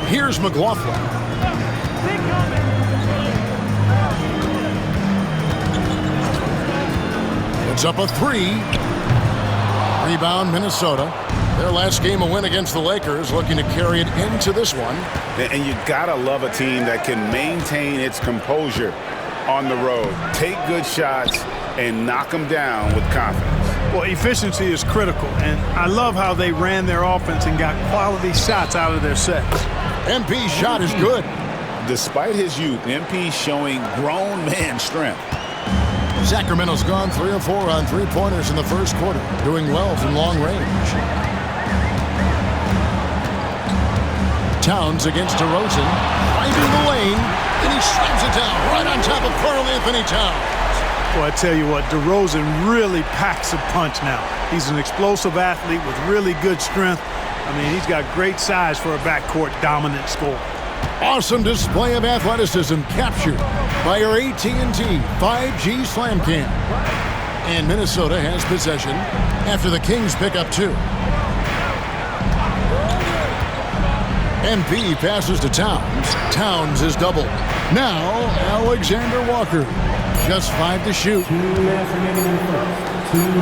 Here's McLaughlin. It's up a 3. Rebound, Minnesota. Their last game a win against the Lakers, looking to carry it into this one. And you gotta love a team that can maintain its composure on the road. Take good shots and knock them down with confidence. Well, efficiency is critical, and I love how they ran their offense and got quality shots out of their sets. MP's shot is good. Despite his youth, MP showing grown man strength. Sacramento's gone 3 of 4 on three-pointers in the first quarter, doing well from long range. Towns against DeRozan, finding the lane, and he slams it down right on top of Karl Anthony Towns. Well, I tell you what, DeRozan really packs a punch now. He's an explosive athlete with really good strength. I mean, he's got great size for a backcourt dominant scorer. Awesome display of athleticism captured by our AT&T 5G Slam Cam. And Minnesota has possession after the Kings pick up 2. MP passes to Towns. Towns is doubled. Now, Alexander Walker. Just 5 to shoot.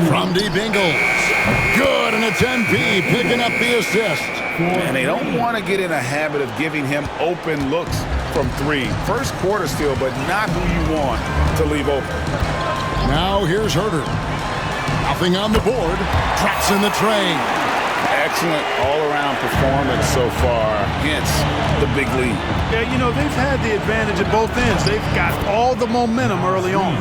From deep Ingles. Good, and it's MP picking up the assist. And they don't want to get in a habit of giving him open looks from 3. First quarter still, but not who you want to leave open. Now here's Herter. Nothing on the board. Drops in the tray. Excellent all-around performance so far, hence the big lead. Yeah, you know, they've had the advantage at both ends. They've got all the momentum early on.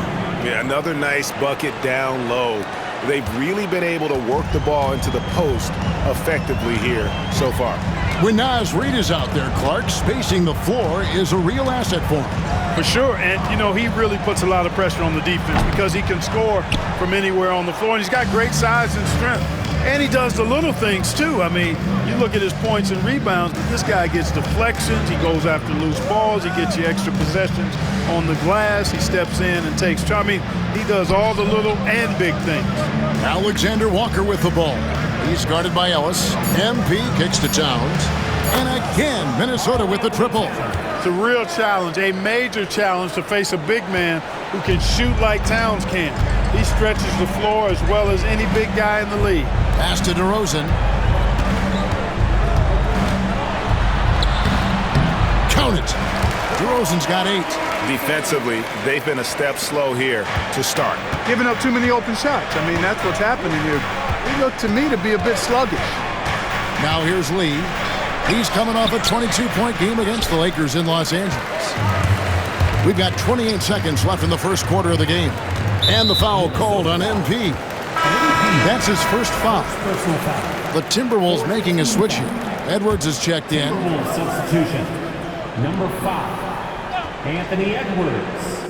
Yeah, another nice bucket down low. They've really been able to work the ball into the post effectively here so far. When Naz Reid is out there, Clark, spacing the floor is a real asset for him. For sure, and, you know, he really puts a lot of pressure on the defense because he can score from anywhere on the floor, and he's got great size and strength. And he does the little things, too. I mean, you look at his points and rebounds, but this guy gets deflections. He goes after loose balls. He gets you extra possessions on the glass. He steps in and takes charge. I mean, he does all the little and big things. Alexander Walker with the ball. He's guarded by Ellis. MP kicks to Towns. And again, Minnesota with the triple. It's a real challenge, a major challenge to face a big man who can shoot like Towns can. He stretches the floor as well as any big guy in the league. Pass to DeRozan. Count it. DeRozan's got 8. Defensively, they've been a step slow here to start. Giving up too many open shots. I mean, that's what's happening here. They look to me to be a bit sluggish. Now here's Lee. He's coming off a 22-point game against the Lakers in Los Angeles. We've got 28 seconds left in the first quarter of the game. And the foul called on MP. That's his first foul. The Timberwolves making a switch here. Edwards is checked in. Substitution. Number 5, Anthony Edwards.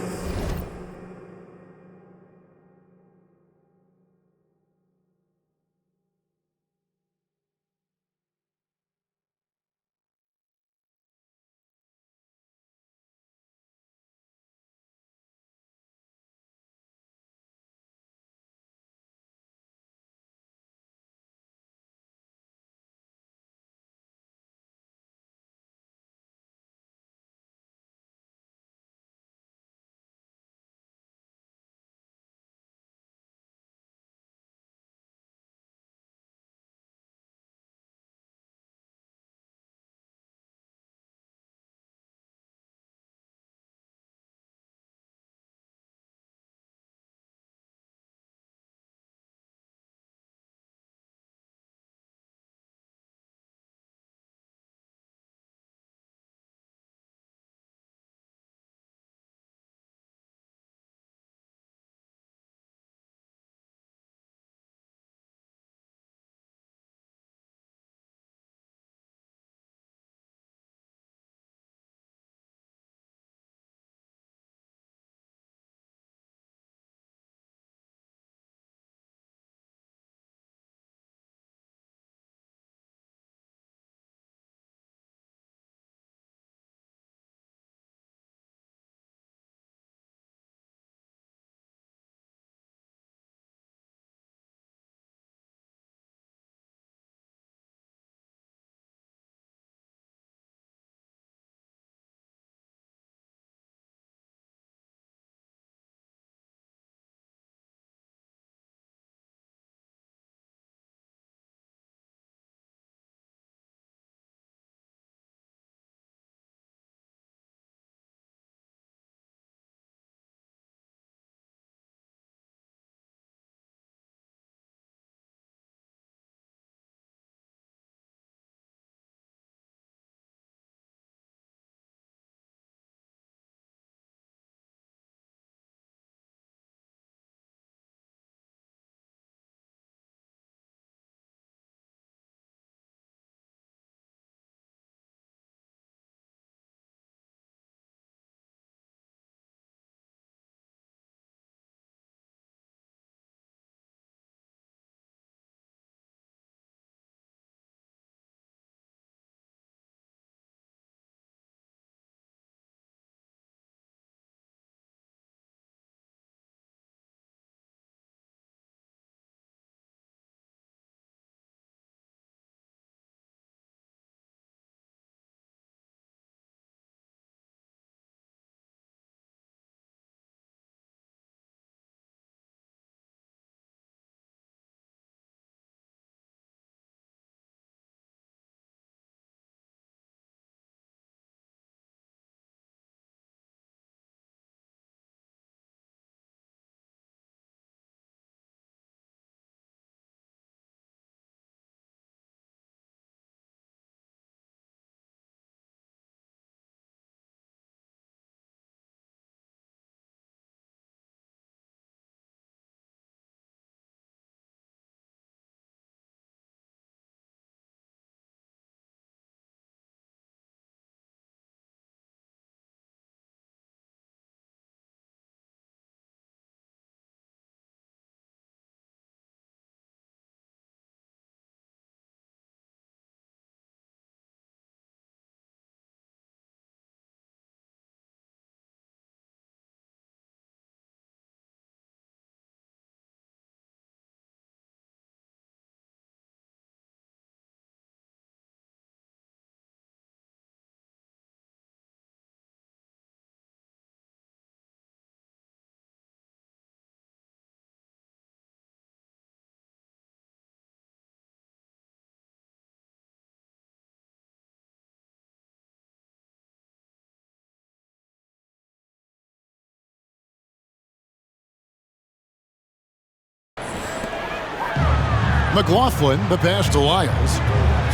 McLaughlin, the pass to Lyles.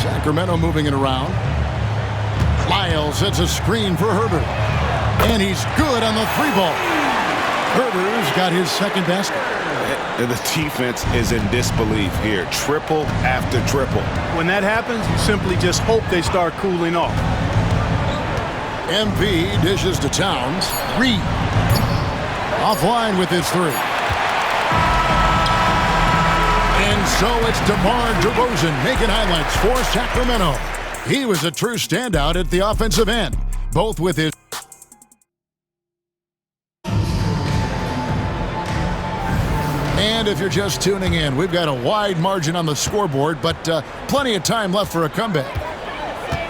Sacramento moving it around. Lyles sets a screen for Herbert. And he's good on the three ball. Herbert's got his second basket. The defense is in disbelief here. Triple after triple. When that happens, you simply just hope they start cooling off. MP dishes to Towns. Reed. Offline with his three. And so it's DeMar DeRozan making highlights for Sacramento. He was a true standout at the offensive end, both with his... And if you're just tuning in, we've got a wide margin on the scoreboard, but plenty of time left for a comeback.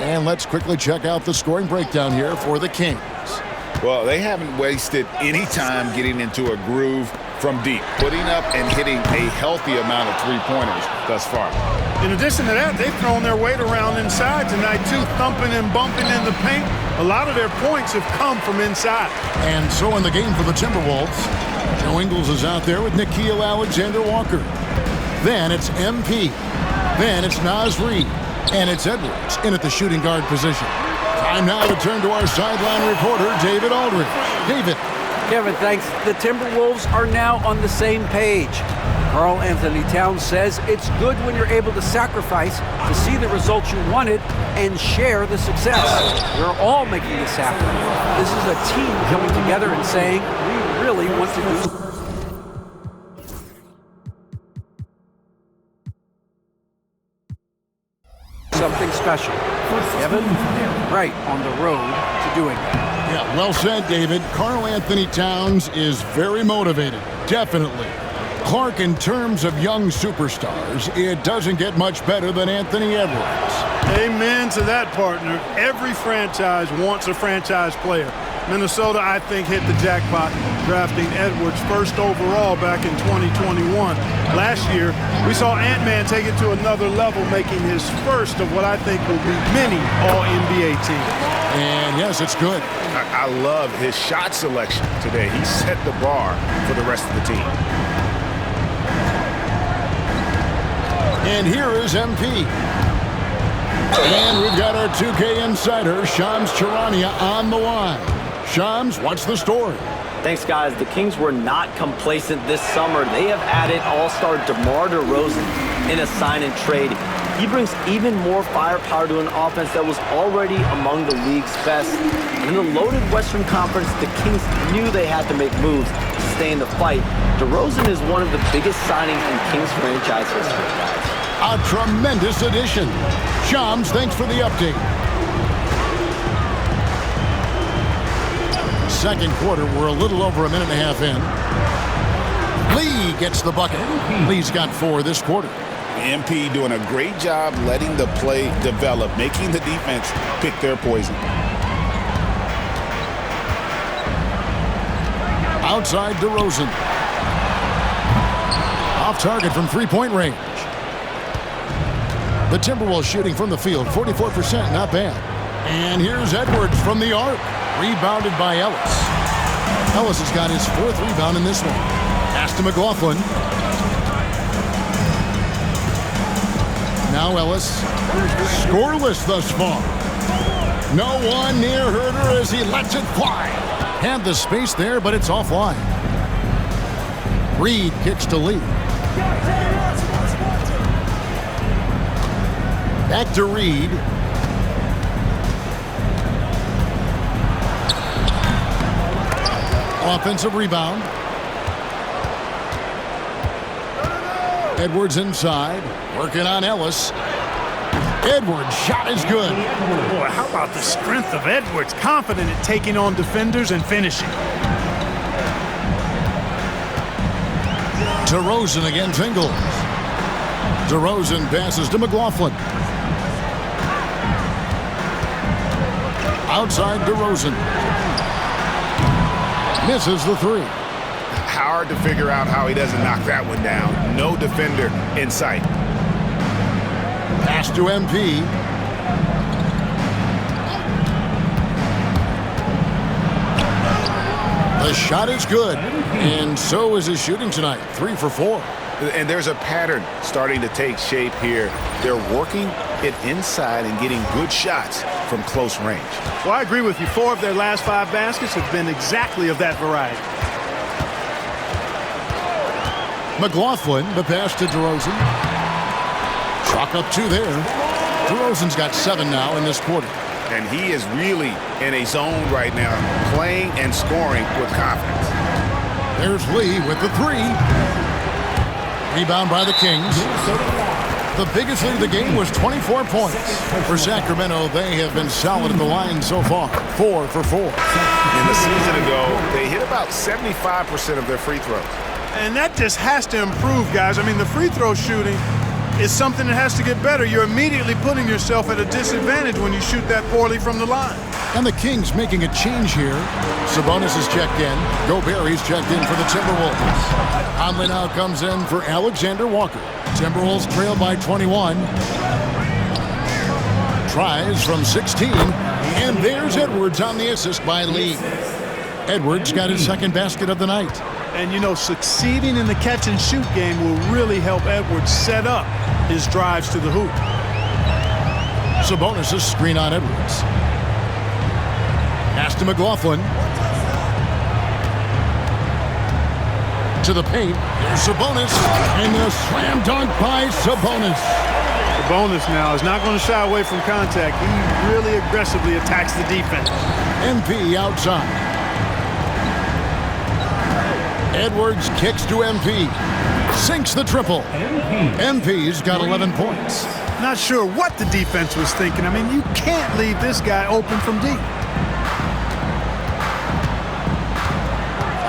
And let's quickly check out the scoring breakdown here for the Kings. Well, they haven't wasted any time getting into a groove from deep, putting up and hitting a healthy amount of three-pointers thus far. In addition to that, they've thrown their weight around inside tonight, too, thumping and bumping in the paint. A lot of their points have come from inside. And so in the game for the Timberwolves, Joe Ingles is out there with Nickeil Alexander-Walker. Then it's MP. Then it's Naz Reid. And it's Edwards in at the shooting guard position. Time now to turn to our sideline reporter, David Aldridge. David. Kevin, thanks. The Timberwolves are now on the same page. Karl Anthony Towns says it's good when you're able to sacrifice to see the results you wanted and share the success. We're all making this happen. This is a team coming together and saying, we really want to do something special. Kevin, right on the road to doing that. Yeah, well said, David. Karl Anthony Towns is very motivated, definitely. Clark, in terms of young superstars, it doesn't get much better than Anthony Edwards. Amen to that, partner. Every franchise wants a franchise player. Minnesota, I think, hit the jackpot drafting Edwards first overall back in 2021. Last year, we saw Ant-Man take it to another level, making his first of what I think will be many All-NBA teams. And yes, it's good. I love his shot selection today. He set the bar for the rest of the team. And here is MP. And we've got our 2K insider, Shams Charania, on the line. Shams, what's the story? Thanks, guys. The Kings were not complacent this summer. They have added all-star DeMar DeRozan in a sign-and-trade. He brings even more firepower to an offense that was already among the league's best. And in the loaded Western Conference, the Kings knew they had to make moves to stay in the fight. DeRozan is one of the biggest signings in Kings franchise history, guys. A tremendous addition. Shams, thanks for the update. Second quarter, we're a little over a minute and a half in. Lee gets the bucket. Lee's got 4 this quarter. MP doing a great job letting the play develop, making the defense pick their poison. Outside DeRozan. Off target from three-point range. The Timberwolves shooting from the field, 44%, not bad. And here's Edwards from the arc. Rebounded by Ellis. Ellis has got his 4th rebound in this one. Pass to McLaughlin. Now Ellis, scoreless thus far. No one near Herter as he lets it fly. Had the space there, but it's offline. Reed kicks to Lee. Back to Reed. Offensive rebound. Edwards inside, working on Ellis. Edwards' shot is good. Boy, how about the strength of Edwards? Confident at taking on defenders and finishing. DeRozan against Ingles. DeRozan passes to McLaughlin. Outside DeRozan. Misses the 3. Hard to figure out how he doesn't knock that one down. No defender in sight. Pass to MP. The shot is good. And so is his shooting tonight. 3 for 4. And there's a pattern starting to take shape here. They're working it inside and getting good shots from close range. Well, I agree with you. 4 of their last 5 baskets have been exactly of that variety. McLaughlin, the pass to DeRozan. Chalk up 2 there. DeRozan's got 7 now in this quarter. And he is really in a zone right now, playing and scoring with confidence. There's Lee with the 3. Rebound by the Kings. The biggest lead of the game was 24 points. For Sacramento, they have been solid at the line so far. 4 for 4. In the season ago, they hit about 75% of their free throws. And that just has to improve, guys. I mean, the free throw shooting is something that has to get better. You're immediately putting yourself at a disadvantage when you shoot that poorly from the line. And the Kings making a change here. Sabonis is checked in. Gobert is checked in for the Timberwolves. Conley now comes in for Alexander Walker. Timberwolves trail by 21. Tries from 16. And there's Edwards on the assist by Lee. Edwards got his second basket of the night. And, you know, succeeding in the catch-and-shoot game will really help Edwards set up his drives to the hoop. Sabonis' screen on Edwards. Pass to McLaughlin. To the paint. There's Sabonis. And the slam dunk by Sabonis. Sabonis now is not going to shy away from contact. He really aggressively attacks the defense. MP outside. Edwards kicks to MP. Sinks the triple. MP's got 11 points. Not sure what the defense was thinking. I mean, you can't leave this guy open from deep.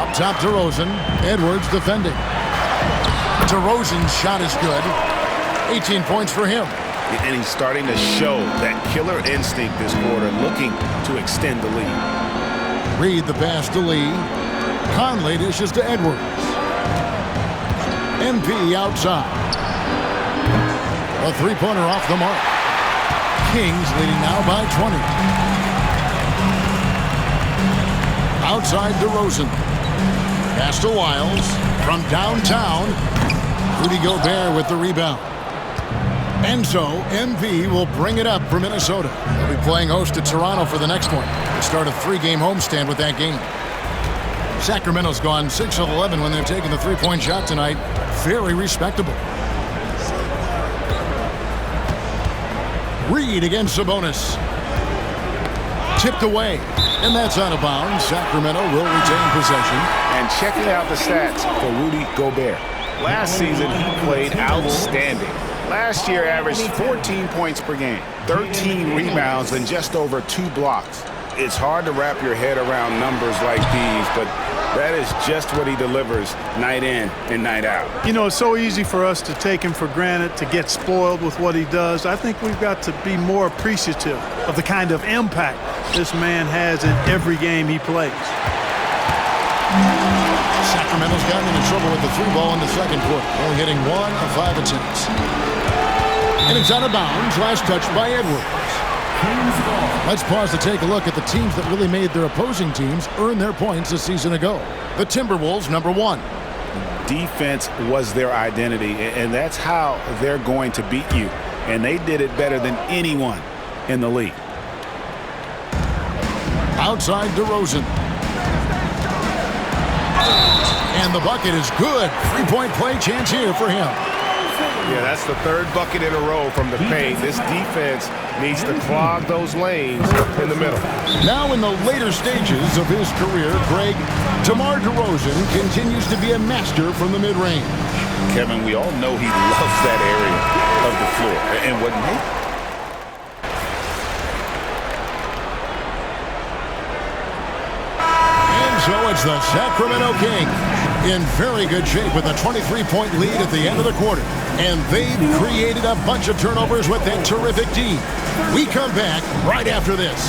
Up top, DeRozan. Edwards defending. DeRozan's shot is good. 18 points for him. And he's starting to show that killer instinct this quarter, looking to extend the lead. Reed the pass to Lee. Conley dishes to Edwards. MP outside. A three-pointer off the mark. Kings leading now by 20. Outside DeRozan. Pass to Wiles. From downtown, Rudy Gobert with the rebound. And so, MP will bring it up for Minnesota. They'll be playing host to Toronto for the next one. They start a 3-game homestand with that game. Sacramento's gone 6 of 11 when they're taking the three-point shot tonight. Very respectable. Reed against Sabonis. Tipped away. And that's out of bounds. Sacramento will retain possession. And checking out the stats for Rudy Gobert. Last season, he played outstanding. Last year averaged 14 points per game, 13 rebounds, and just over 2 blocks. It's hard to wrap your head around numbers like these, but that is just what he delivers night in and night out. You know, it's so easy for us to take him for granted, to get spoiled with what he does. I think we've got to be more appreciative of the kind of impact this man has in every game he plays. Sacramento's gotten into trouble with the 3 ball in the second quarter, only hitting 1 of 5 attempts. And it's out of bounds. Last touch by Edwards. Let's pause to take a look at the teams that really made their opposing teams earn their points a season ago. The Timberwolves, number 1. Defense was their identity, and that's how they're going to beat you. And they did it better than anyone in the league. Outside DeRozan. And the bucket is good. 3-point play chance here for him. Yeah, that's the 3rd bucket in a row from the paint. This defense needs to clog those lanes in the middle. Now in the later stages of his career, Greg, DeMar DeRozan continues to be a master from the mid-range. Kevin, we all know he loves that area of the floor. And what makes So it's the Sacramento Kings in very good shape with a 23-point lead at the end of the quarter. And they've created a bunch of turnovers with that terrific team. We come back right after this.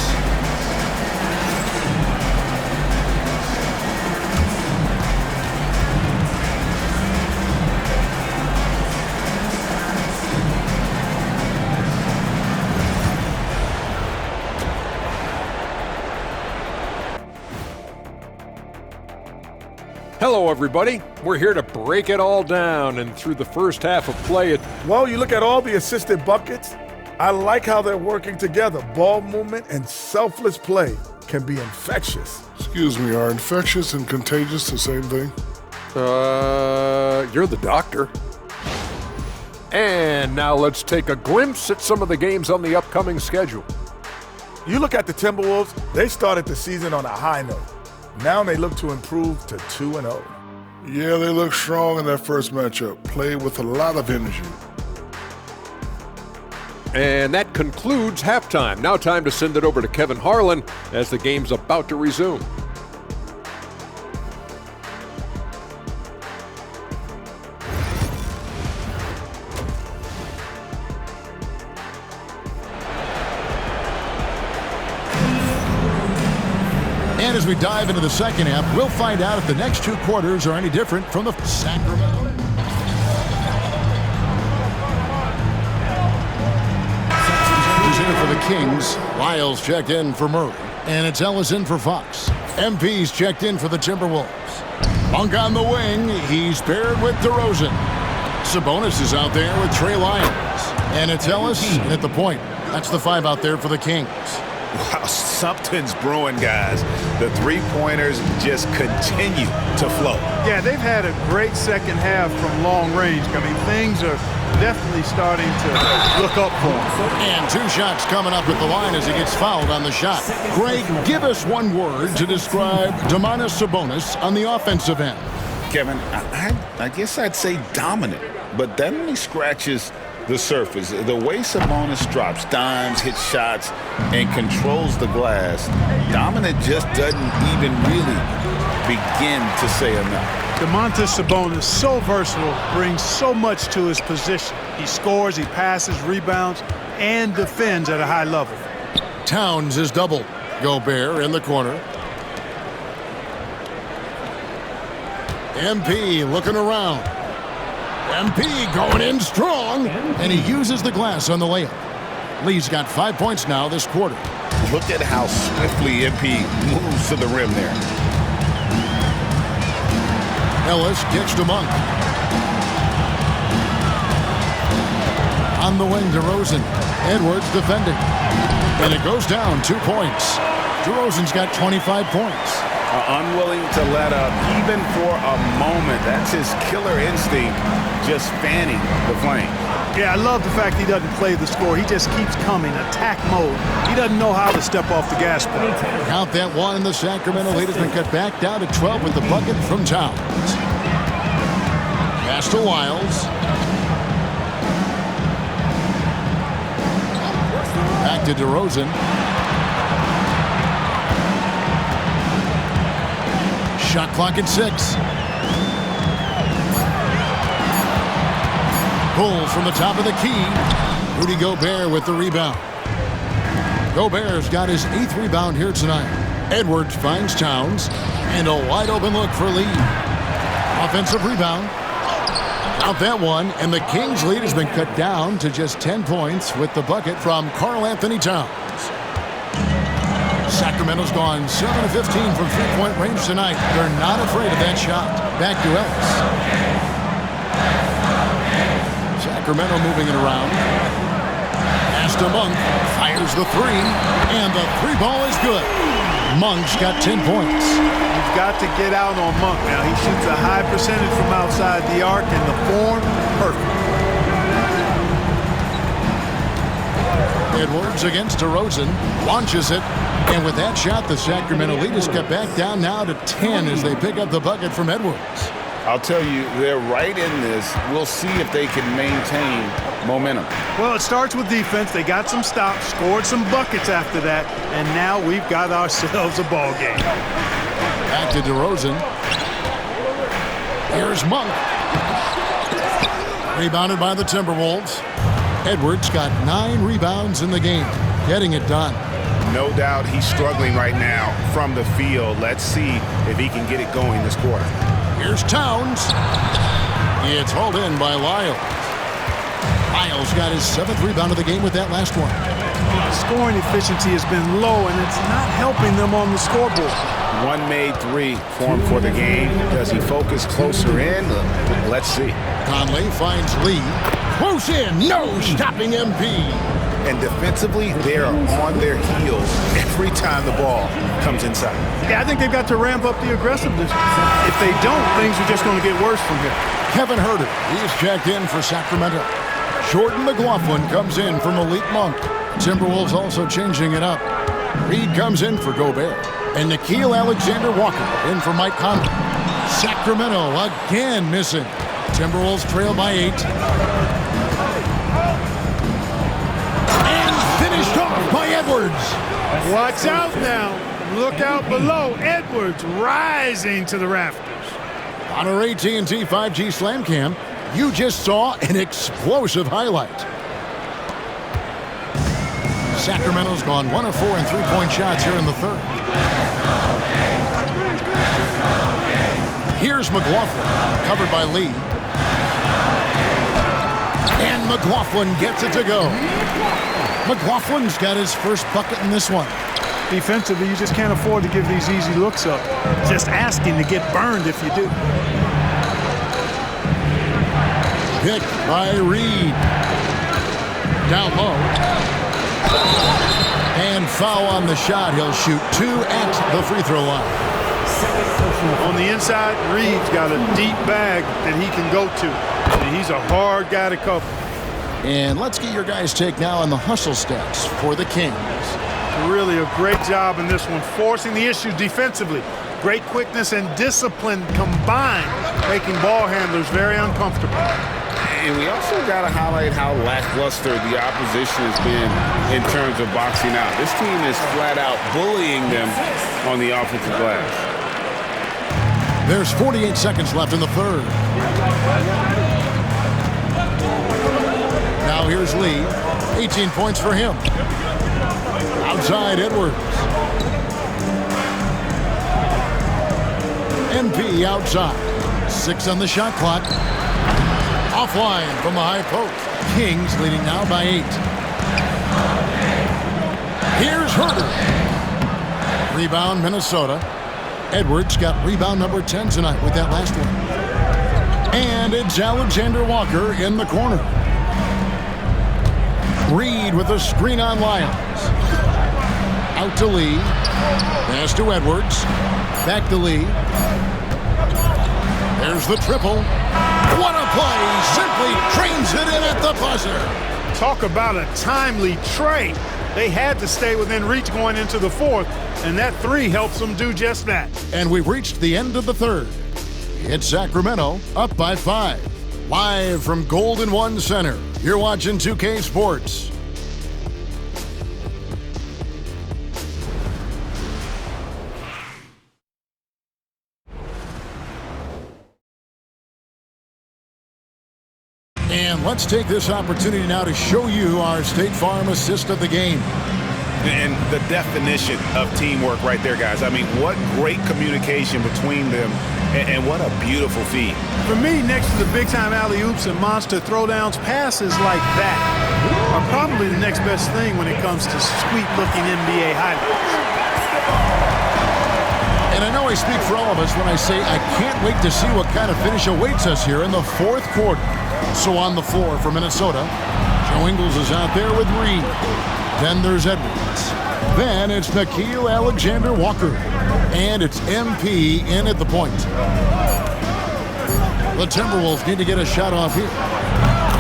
Hello, everybody. We're here to break it all down, and through the first half of play, Well, you look at all the assisted buckets. I like how they're working together. Ball movement and selfless play can be infectious. Excuse me, are infectious and contagious the same thing? you're the doctor. And now let's take a glimpse at some of the games on the upcoming schedule. You look at the Timberwolves, they started the season on a high note. Now they look to improve to 2-0. Yeah, they look strong in their first matchup. Played with a lot of energy. And that concludes halftime. Now time to send it over to Kevin Harlan as the game's about to resume. And as we dive into the second half, we'll find out if the next two quarters are any different from the Sacramento. Who's in for the Kings? Lyles checked in for Murray. And it's Ellis in for Fox. MP's checked in for the Timberwolves. Monk on the wing. He's paired with DeRozan. Sabonis is out there with Trey Lyons. And it's Ellis at the point. That's the five out there for the Kings. Wow, something's brewing, guys. The three-pointers just continue to flow. Yeah, they've had a great second half from long range. I mean, things are definitely starting to look up for him. And two shots coming up at the line as he gets fouled on the shot. Greg, give us one word to describe Domantas Sabonis on the offensive end. Kevin, I guess I'd say dominant, but that only scratches the surface. The way Sabonis drops dimes, hits shots, and controls the glass, dominant just doesn't even really begin to say enough. Domantas Sabonis, so versatile, brings so much to his position. He scores, he passes, rebounds, and defends at a high level. Towns is doubled. Gobert in the corner. MP looking around. MP going in strong, and he uses the glass on the layup. Lee's got 5 points now this quarter. Look at how swiftly MP moves to the rim there. Ellis kicks to Monk. On the wing, DeRozan. Edwards defending. And it goes down 2 points. DeRozan's got 25 points. Unwilling to let up, even for a moment. That's his killer instinct, just fanning the flame. Yeah, I love the fact he doesn't play the score. He just keeps coming, attack mode. He doesn't know how to step off the gas pedal. Count that one, and the Sacramento lead has been cut back down to 12 with the bucket from Towns. Pass to Lyles. Back to DeRozan. Shot clock at 6. Pull from the top of the key. Rudy Gobert with the rebound. Gobert's got his 8th rebound here tonight. Edwards finds Towns. And a wide open look for Lee. Offensive rebound. Out that one. And the Kings' lead has been cut down to just 10 points with the bucket from Karl Anthony Towns. Sacramento's gone 7 of 15 from three-point range tonight. They're not afraid of that shot. Back to Ellis. Sacramento moving it around. Pass to Monk. Fires the three. And the three ball is good. Monk's got 10 points. You've got to get out on Monk now. He shoots a high percentage from outside the arc, and the form, perfect. Edwards against DeRozan. Launches it. And with that shot, the Sacramento lead is cut back down now to 10 as they pick up the bucket from Edwards. I'll tell you, they're right in this. We'll see if they can maintain momentum. Well, it starts with defense. They got some stops, scored some buckets after that, and now we've got ourselves a ball game. Back to DeRozan. Here's Monk. Rebounded by the Timberwolves. Edwards got 9 rebounds in the game, getting it done. No doubt he's struggling right now from the field. Let's see if he can get it going this quarter. Here's Towns. It's hauled in by Lyles. Lyles got his 7th rebound of the game with that last one. Scoring efficiency has been low, and it's not helping them on the scoreboard. One made three for him for the game. Does he focus closer in? Let's see. Conley finds Lee. Close in. No stopping MP. And defensively, they're on their heels every time the ball comes inside. Yeah, I think they've got to ramp up the aggressiveness. If they don't, things are just going to get worse from here. Kevin Herter, he's checked in for Sacramento. Jordan McLaughlin comes in for Malik Monk. Timberwolves also changing it up. Reed comes in for Gobert. And Nickeil Alexander-Walker in for Mike Conley. Sacramento again missing. Timberwolves trail by 8. And finished off by Edwards. Watch out now. Look out below. Edwards rising to the rafters. On our AT&T 5G Slam Cam, you just saw an explosive highlight. Sacramento's gone 1 of 4 in three-point shots here in the third. Here's McLaughlin, covered by Lee. And McLaughlin gets it to go. McLaughlin's got his first bucket in this one. Defensively, you just can't afford to give these easy looks up. Just asking to get burned if you do. Picked by Reed. Down low. And foul on the shot. He'll shoot 2 at the free throw line. On the inside, Reed's got a deep bag that he can go to. And he's a hard guy to cover. And let's get your guys' take now on the hustle stats for the Kings. Really a great job in this one, forcing the issue defensively. Great quickness and discipline combined, making ball handlers very uncomfortable. And we also got to highlight how lackluster the opposition has been in terms of boxing out. This team is flat out bullying them on the offensive glass. There's 48 seconds left in the third. Now here's Lee. 18 points for him. Outside Edwards. MP outside. 6 on the shot clock. Offline from the high post. Kings leading now by 8. Here's Herter. Rebound Minnesota. Edwards got rebound number 10 tonight with that last one. And it's Alexander Walker in the corner. Reed with a screen on Lyons. Out to Lee. Pass to Edwards. Back to Lee. There's the triple. What a play! Simply trains it in at the buzzer. Talk about a timely trade. They had to stay within reach going into the fourth, and that 3 helps them do just that. And we've reached the end of the third. It's Sacramento up by 5. Live from Golden One Center, you're watching 2K Sports. And let's take this opportunity now to show you our State Farm assist of the game. And the definition of teamwork right there, guys. I mean, what great communication between them, and what a beautiful feed. For me, next to the big-time alley-oops and monster throwdowns, passes like that are probably the next best thing when it comes to sweet-looking NBA highlights. And I know I speak for all of us when I say I can't wait to see what kind of finish awaits us here in the fourth quarter. So on the floor for Minnesota, Joe Ingles is out there with Reed. Then there's Edwards. Then it's Nickeil Alexander-Walker. And it's MP in at the point. The Timberwolves need to get a shot off here.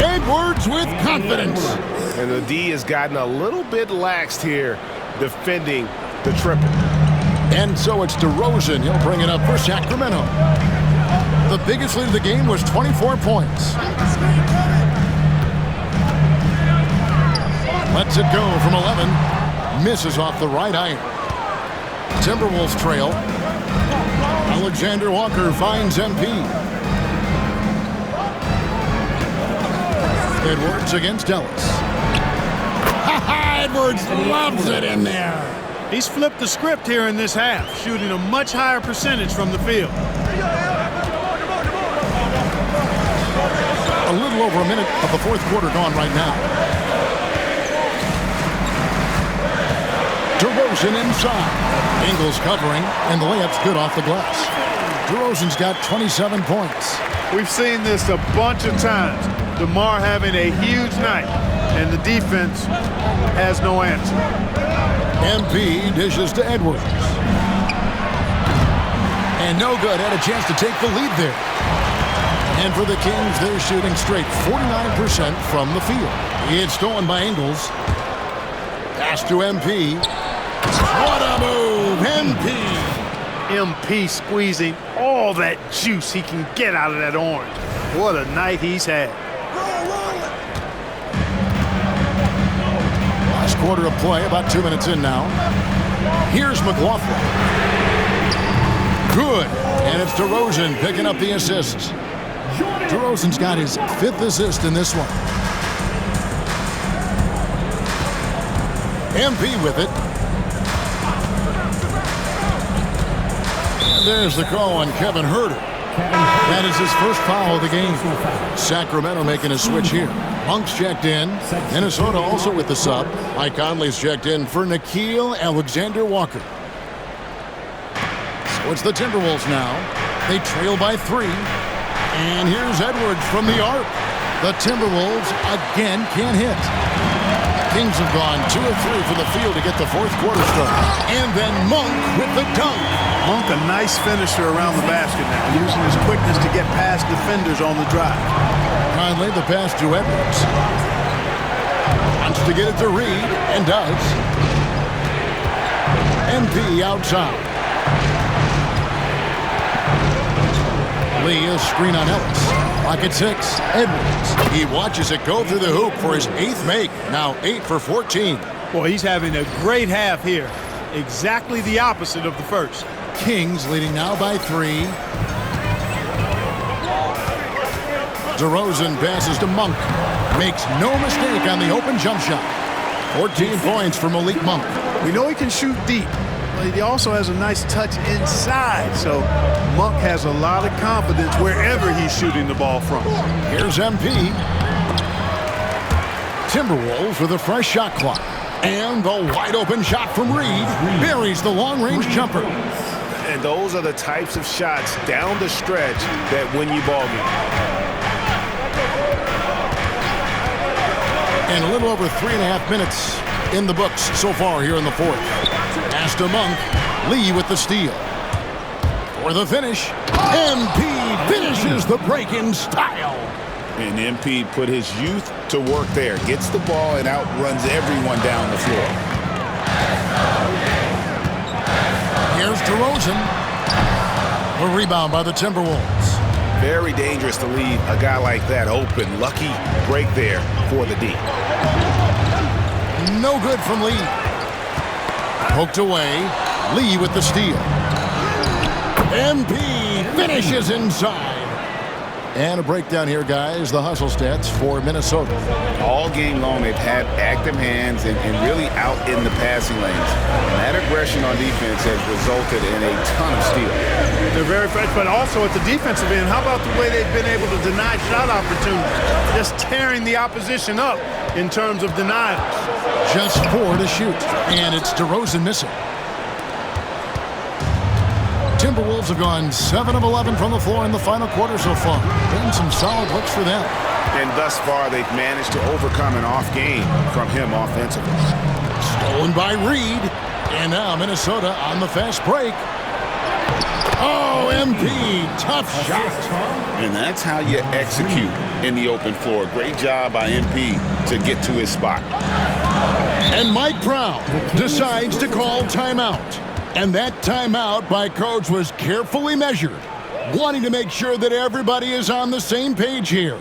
Edwards with confidence. And the D has gotten a little bit laxed here defending the triple. And so it's DeRozan. He'll bring it up for Sacramento. The biggest lead of the game was 24 points. Lets it go from 11. Misses off the right iron. Timberwolves trail. Alexander Walker finds MP. Edwards against Ellis. Edwards loves it in there. He's flipped the script here in this half, shooting a much higher percentage from the field. A little over a minute of the fourth quarter gone right now. DeRozan inside. Ingles covering, and the layup's good off the glass. DeRozan's got 27 points. We've seen this a bunch of times. DeMar having a huge night, and the defense has no answer. MP dishes to Edwards. And no good. Had a chance to take the lead there. And for the Kings, they're shooting straight 49% from the field. It's stolen by Ingles. Pass to MP. What a move, MP. MP squeezing all that juice he can get out of that orange. What a night he's had. Last quarter of play, about 2 minutes in now. Here's McLaughlin. Good. And it's DeRozan picking up the assists. DeRozan's got his 5th assist in this one. MP with it. And there's the call on Kevin Huerter. That is his first foul of the game. Sacramento making a switch here. Monk's checked in. Minnesota also with the sub. Mike Conley's checked in for Nickeil Alexander-Walker. So it's the Timberwolves now. They trail by 3. And here's Edwards from the arc. The Timberwolves again can't hit. Kings have gone 2 of 3 from the field to get the 4th quarter started. And then Monk with the dunk. Monk, a nice finisher around the basket now, using his quickness to get past defenders on the drive. Conley the pass to Edwards. Wants to get it to Reed, and does. MP outside. Lee, a screen on Ellis. Clock at 6. Edwards. He watches it go through the hoop for his 8th make. Now 8 for 14. Boy, he's having a great half here. Exactly the opposite of the first. Kings leading now by 3. DeRozan passes to Monk. Makes no mistake on the open jump shot. 14 points for Malik Monk. We know he can shoot deep, but he also has a nice touch inside. So Monk has a lot of confidence wherever he's shooting the ball from. Here's MP. Timberwolves with a fresh shot clock. And the wide open shot from Reed buries the long-range jumper. And those are the types of shots down the stretch that win you ball games. And a little over 3.5 minutes in the books so far here in the 4th. Pass to Monk. Lee with the steal. For the finish, MP finishes the break in style. And MP put his youth to work there. Gets the ball and outruns everyone down the floor. Here's DeRozan. A rebound by the Timberwolves. Very dangerous to leave a guy like that open. Lucky break there for the D. No good from Lee. Poked away. Lee with the steal. MP finishes inside. And a breakdown here, guys. The hustle stats for Minnesota. All game long, they've had active hands and really out in the passing lanes. And that aggression on defense has resulted in a ton of steals. They're very fresh, but also at the defensive end, how about the way they've been able to deny shot opportunities? Just tearing the opposition up in terms of denials. Just 4 to shoot, and it's DeRozan missing. Timberwolves have gone 7 of 11 from the floor in the final quarter so far. Been some solid looks for them. And thus far, they've managed to overcome an off game from him offensively. Stolen by Reed. And now Minnesota on the fast break. Oh, MP, tough shot. And that's how you execute in the open floor. Great job by MP to get to his spot. And Mike Brown decides to call timeout. And that timeout by Coach was carefully measured, wanting to make sure that everybody is on the same page here.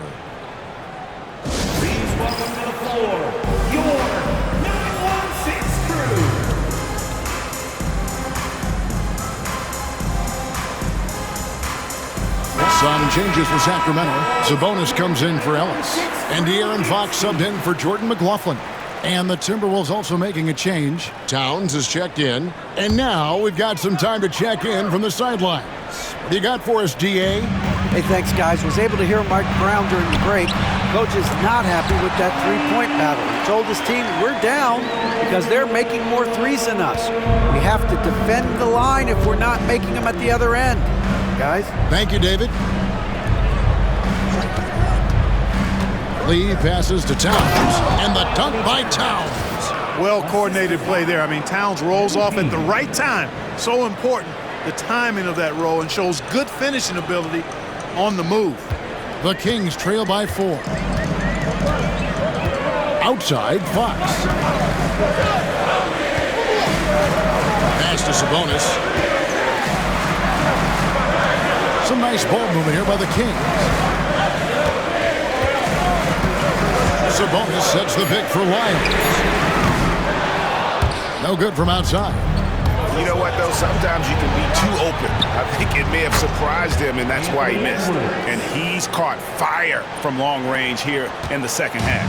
Please welcome to the floor, your 916 crew. Some changes for Sacramento. Sabonis comes in for Ellis. And De'Aaron Fox subbed in for Jordan McLaughlin. And the Timberwolves also making a change. Towns is checked in. And now we've got some time to check in from the sidelines. What do you got for us, DA? Hey, thanks, guys. Was able to hear Mike Brown during the break. Coach is not happy with that three-point battle. He told his team, we're down because they're making more threes than us. We have to defend the line if we're not making them at the other end. Guys? Thank you, David. Lee passes to Towns, and the dunk by Towns. Well-coordinated play there. I mean, Towns rolls off at the right time. So important, the timing of that roll, and shows good finishing ability on the move. The Kings trail by 4. Outside, Fox. Pass to Sabonis. Some nice ball movement here by the Kings. Sabonis sets the pick for Lyons. No good from outside. You know what, though? Sometimes you can be too open. I think it may have surprised him, and that's why he missed. And he's caught fire from long range here in the second half.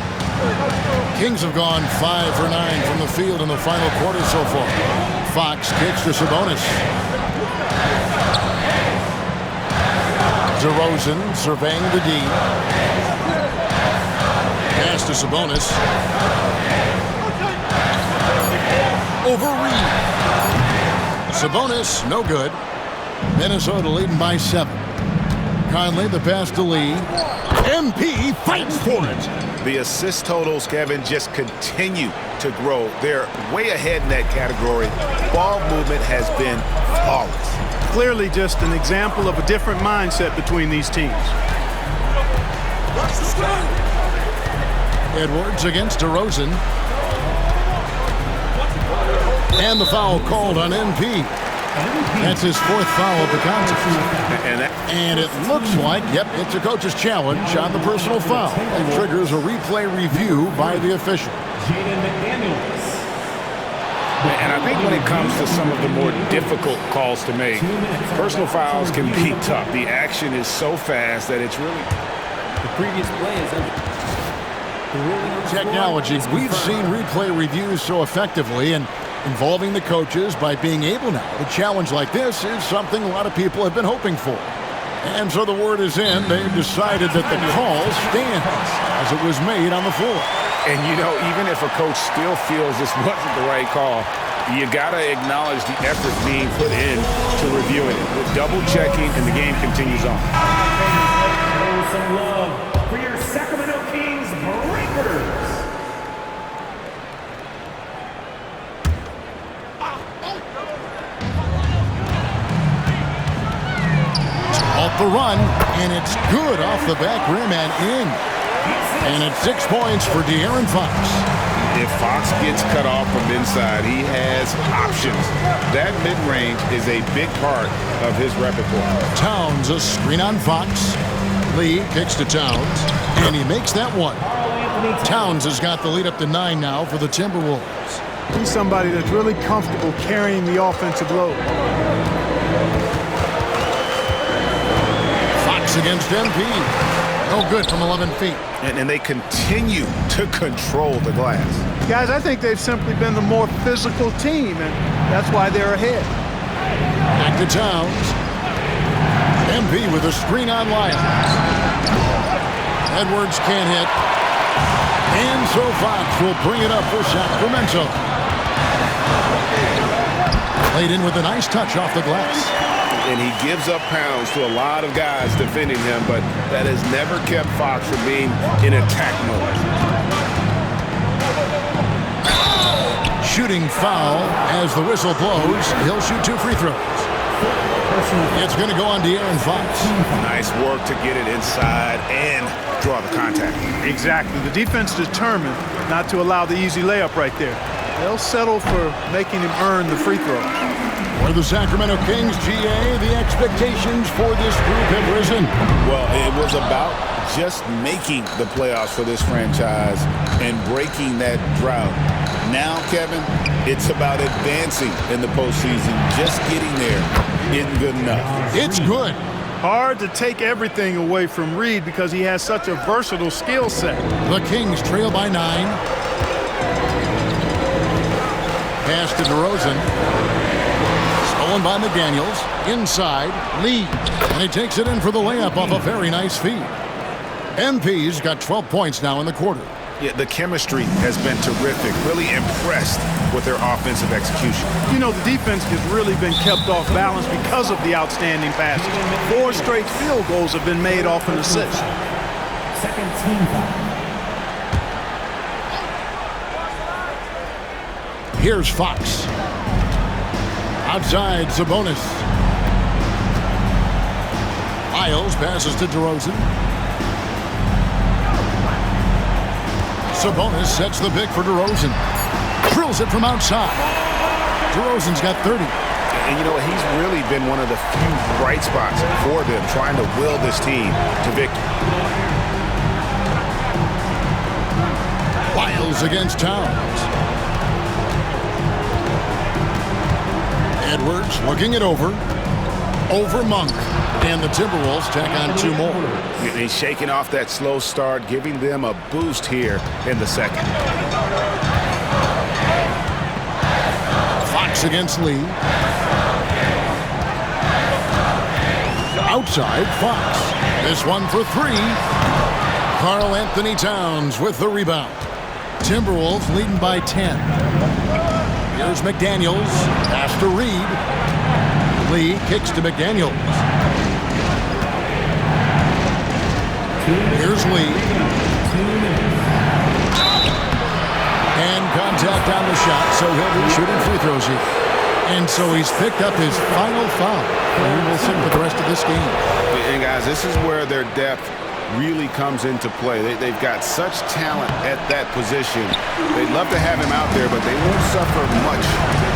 Kings have gone 5 for 9 from the field in the final quarter so far. Fox kicks to Sabonis. DeRozan surveying the D. Pass to Sabonis. Over Reed. Sabonis, no good. Minnesota leading by 7. Conley, the pass to Lee. MP fights for it. The assist totals, Kevin, just continue to grow. They're way ahead in that category. Ball movement has been flawless. Clearly just an example of a different mindset between these teams. Edwards against DeRozan. And the foul called on MP. That's his 4th foul of the contest. And it looks like, yep, it's a coach's challenge on the personal foul. It triggers a replay review by the official. And I think when it comes to some of the more difficult calls to make, personal fouls can be tough. The action is so fast that it's really... The previous play is technology. We've seen replay reviews so effectively, and involving the coaches by being able now to challenge like this is something a lot of people have been hoping for. And so the word is in. They've decided that the call stands as it was made on the floor. And, you know, even if a coach still feels this wasn't the right call, you got to acknowledge the effort being put in to reviewing it. With double checking, and the game continues on. Show some love for your Sacramento Kings breakers. Off the run, and it's good off the back rim and in. And it's 6 points for De'Aaron Fox. If Fox gets cut off from inside, he has options. That mid-range is a big part of his repertoire. Towns, a screen on Fox. Lee kicks to Towns, and he makes that one. Towns has got the lead up to 9 now for the Timberwolves. He's somebody that's really comfortable carrying the offensive load. Fox against MP. No good from 11 feet. And they continue to control the glass. Guys, I think they've simply been the more physical team, and that's why they're ahead. Back to Towns. MP with a screen on Lyons. Edwards can't hit. And so Fox will bring it up for Sacramento. Played in with a nice touch off the glass. And he gives up pounds to a lot of guys defending him, but that has never kept Fox from being in attack mode. Shooting foul as the whistle blows. He'll shoot 2 free throws. It's going to go on De'Aaron Fox. Nice work to get it inside and draw the contact. Exactly. The defense determined not to allow the easy layup right there. They'll settle for making him earn the free throws. For the Sacramento Kings, GA, the expectations for this group have risen. Well, it was about just making the playoffs for this franchise and breaking that drought. Now, Kevin, it's about advancing in the postseason. Just getting there isn't good enough. It's good. Hard to take everything away from Reed because he has such a versatile skill set. The Kings trail by 9. Pass to DeRozan. Stolen by McDaniels. Inside, Lee. And he takes it in for the layup off a very nice feed. MP's got 12 points now in the quarter. Yeah, the chemistry has been terrific. Really impressed with their offensive execution. You know, the defense has really been kept off balance because of the outstanding passes. 4 straight field goals have been made off an assist. Second team foul. Here's Fox. Outside, Sabonis. Isles passes to DeRozan. Sabonis sets the pick for DeRozan. Drills it from outside. DeRozan's got 30. And you know, he's really been one of the few bright spots for them, trying to will this team to victory. Wiles against Towns. Edwards looking it over. Over Monk. And the Timberwolves tack on 2 more. He's shaking off that slow start, giving them a boost here in the second. Fox against Lee. Outside, Fox. This one for 3. Karl Anthony Towns with the rebound. Timberwolves leading by 10. Here's McDaniels. Pass to Reed. Lee kicks to McDaniels. Here's Lee. And contact on the shot, so he'll be shooting free throws here. And so he's picked up his final foul. He will sit for the rest of this game. And guys, this is where their depth really comes into play. They've got such talent at that position. They'd love to have him out there, but they won't suffer much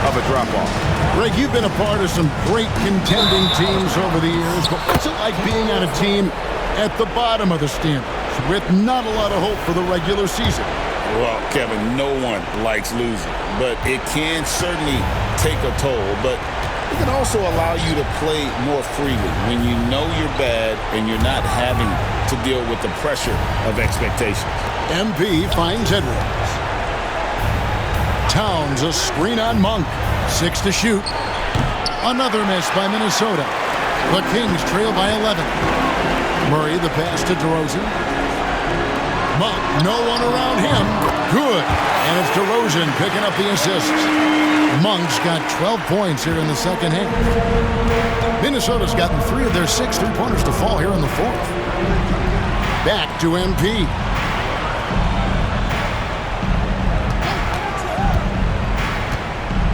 of a drop-off. Greg, you've been a part of some great contending teams over the years, but what's it like being on a team at the bottom of the standings with not a lot of hope for the regular season? Well, Kevin, no one likes losing, but it can certainly take a toll. But it can also allow you to play more freely when you know you're bad and you're not having to deal with the pressure of expectations. MP finds Edwards. Towns a screen on Monk. 6 to shoot. Another miss by Minnesota. The Kings trail by 11. Murray the pass to DeRozan. Monk, no one around him. Good. And it's DeRozan picking up the assist. Monk's got 12 points here in the second half. Minnesota's gotten 3 of their 6 3-pointers to fall here in the fourth. Back to MP.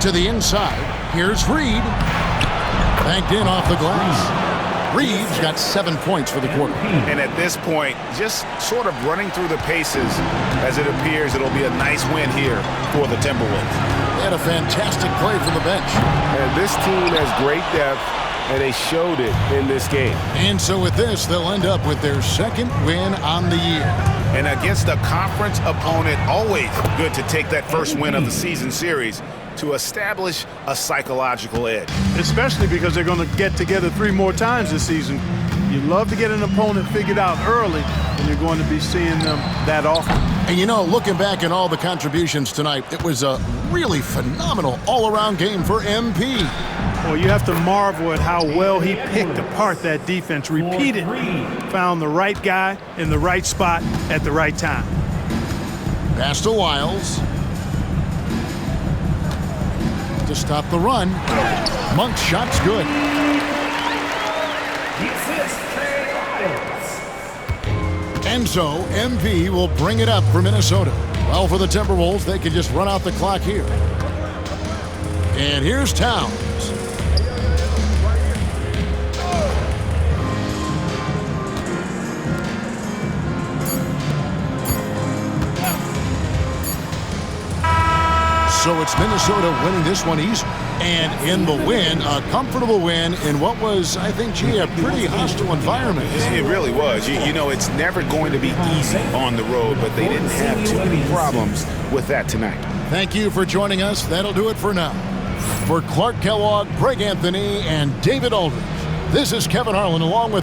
To the inside. Here's Reed. Banked in off the glass. Reed's got 7 points for the quarter. And at this point, just sort of running through the paces as it appears it'll be a nice win here for the Timberwolves. They had a fantastic play from the bench. And this team has great depth, and they showed it in this game. And so with this, they'll end up with their 2nd win on the year. And against a conference opponent, always good to take that first win of the season series to establish a psychological edge. Especially because they're going to get together 3 more times this season. You love to get an opponent figured out early, and you're going to be seeing them that often. And you know, looking back at all the contributions tonight, it was a really phenomenal all-around game for MP. Well, you have to marvel at how well he picked apart that defense repeatedly. Found the right guy in the right spot at the right time. Pass to Wiles. To stop the run. Monk's shot's good. And so MP will bring it up for Minnesota. Well, for the Timberwolves, they can just run out the clock here. And here's Towns. So it's Minnesota winning this one easy. And in the win, a comfortable win in what was, I think, gee, a pretty hostile environment. It really was. You know, it's never going to be easy on the road, but they didn't have too many problems with that tonight. Thank you for joining us. That'll do it for now. For Clark Kellogg, Greg Anthony, and David Aldridge, this is Kevin Harlan along with